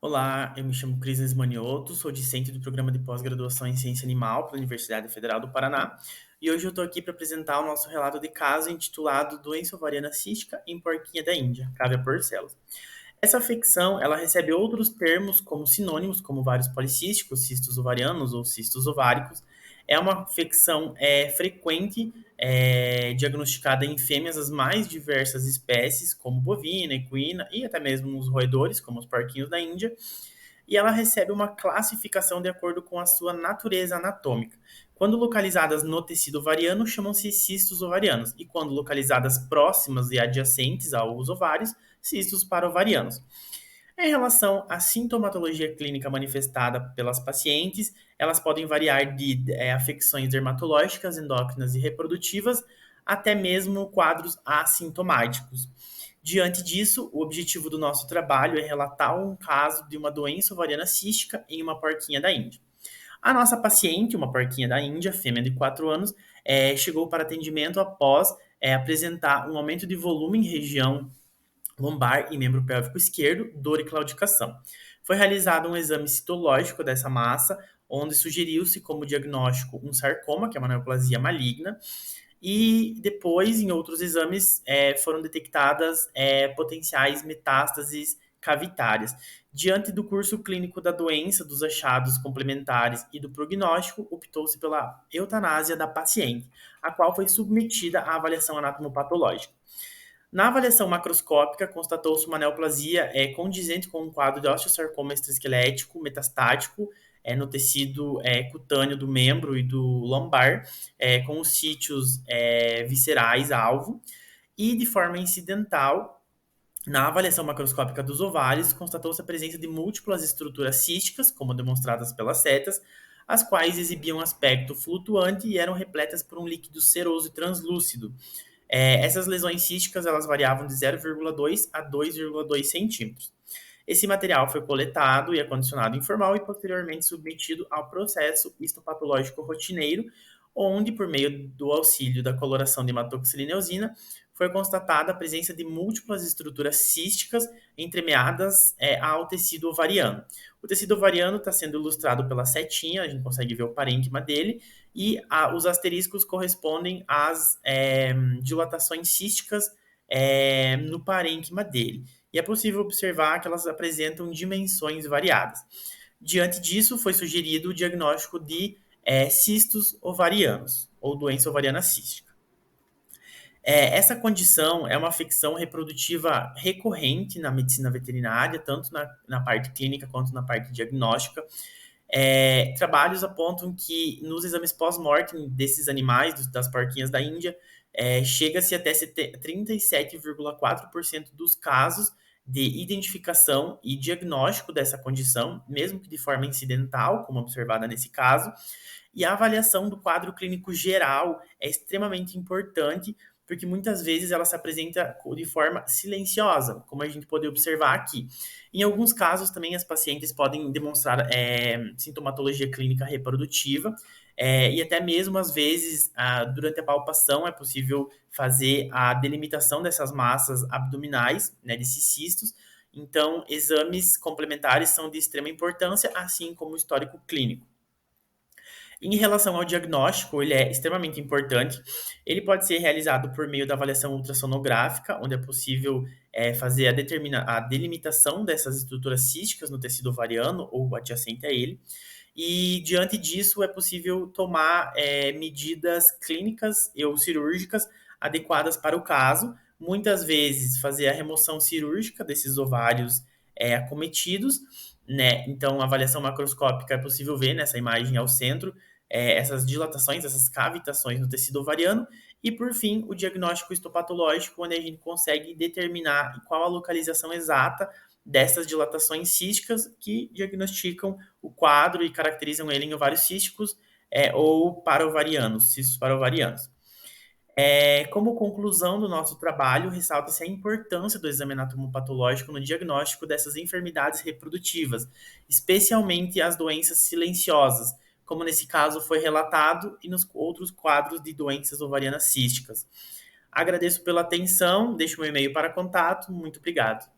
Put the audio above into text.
Olá, eu me chamo Cris Manioto, sou discente do programa de pós-graduação em Ciência Animal pela Universidade Federal do Paraná e hoje eu estou aqui para apresentar o nosso relato de caso intitulado Doença ovariana cística em porquinha da Índia, Cavia porcellus. Essa afecção, ela recebe outros termos como sinônimos, como vários policísticos, cistos ovarianos ou cistos ováricos. É uma afecção frequente, diagnosticada em fêmeas das mais diversas espécies, como bovina, equina e até mesmo os roedores, como os porquinhos da Índia, e ela recebe uma classificação de acordo com a sua natureza anatômica. Quando localizadas no tecido ovariano, chamam-se cistos ovarianos, e quando localizadas próximas e adjacentes aos ovários, cistos parovarianos. Em relação à sintomatologia clínica manifestada pelas pacientes, elas podem variar de afecções dermatológicas, endócrinas e reprodutivas, até mesmo quadros assintomáticos. Diante disso, o objetivo do nosso trabalho é relatar um caso de uma doença ovariana cística em uma porquinha da Índia. A nossa paciente, uma porquinha da Índia, fêmea de 4 anos, chegou para atendimento após apresentar um aumento de volume em região lombar e membro pélvico esquerdo, dor e claudicação. Foi realizado um exame citológico dessa massa, onde sugeriu-se como diagnóstico um sarcoma, que é uma neoplasia maligna, e depois, em outros exames, foram detectadas potenciais metástases cavitárias. Diante do curso clínico da doença, dos achados complementares e do prognóstico, optou-se pela eutanásia da paciente, a qual foi submetida à avaliação anatomopatológica. Na avaliação macroscópica, constatou-se uma neoplasia condizente com um quadro de osteosarcoma extraesquelético metastático no tecido cutâneo do membro e do lombar, com os sítios viscerais alvo, e de forma incidental, na avaliação macroscópica dos ovários, constatou-se a presença de múltiplas estruturas císticas, como demonstradas pelas setas, as quais exibiam aspecto flutuante e eram repletas por um líquido seroso e translúcido. Essas lesões císticas elas variavam de 0,2 a 2,2 centímetros. Esse material foi coletado e acondicionado em formal e posteriormente submetido ao processo histopatológico rotineiro, onde, por meio do auxílio da coloração de hematoxilina eosina, foi constatada a presença de múltiplas estruturas císticas entremeadas ao tecido ovariano. O tecido ovariano está sendo ilustrado pela setinha, a gente consegue ver o parênquima dele, e os asteriscos correspondem às dilatações císticas no parênquima dele. E é possível observar que elas apresentam dimensões variadas. Diante disso, foi sugerido o diagnóstico de cistos ovarianos, ou doença ovariana cística. Essa condição é uma afecção reprodutiva recorrente na medicina veterinária, tanto na parte clínica quanto na parte diagnóstica. Trabalhos apontam que nos exames pós-mortem desses animais, das porquinhas da Índia, chega-se até 37,4% dos casos de identificação e diagnóstico dessa condição, mesmo que de forma incidental, como observada nesse caso, e a avaliação do quadro clínico geral é extremamente importante, porque muitas vezes ela se apresenta de forma silenciosa, como a gente pode observar aqui. Em alguns casos, também as pacientes podem demonstrar sintomatologia clínica reprodutiva, e até mesmo, às vezes, durante a palpação, é possível fazer a delimitação dessas massas abdominais, né, desses cistos. Então, exames complementares são de extrema importância, assim como o histórico clínico. Em relação ao diagnóstico, ele é extremamente importante. Ele pode ser realizado por meio da avaliação ultrassonográfica, onde é possível fazer a delimitação dessas estruturas císticas no tecido ovariano ou adjacente a ele. E, diante disso, é possível tomar medidas clínicas ou cirúrgicas adequadas para o caso. Muitas vezes, fazer a remoção cirúrgica desses ovários acometidos, né? Então, a avaliação macroscópica é possível ver nessa imagem ao centro essas dilatações, essas cavitações no tecido ovariano. E, por fim, o diagnóstico histopatológico, onde a gente consegue determinar qual a localização exata dessas dilatações císticas que diagnosticam o quadro e caracterizam ele em ovários císticos ou parovarianos, cistos parovarianos. Como conclusão do nosso trabalho, ressalta-se a importância do exame anatomopatológico no diagnóstico dessas enfermidades reprodutivas, especialmente as doenças silenciosas, como nesse caso foi relatado, e nos outros quadros de doenças ovarianas císticas. Agradeço pela atenção, deixo meu e-mail para contato, muito obrigado.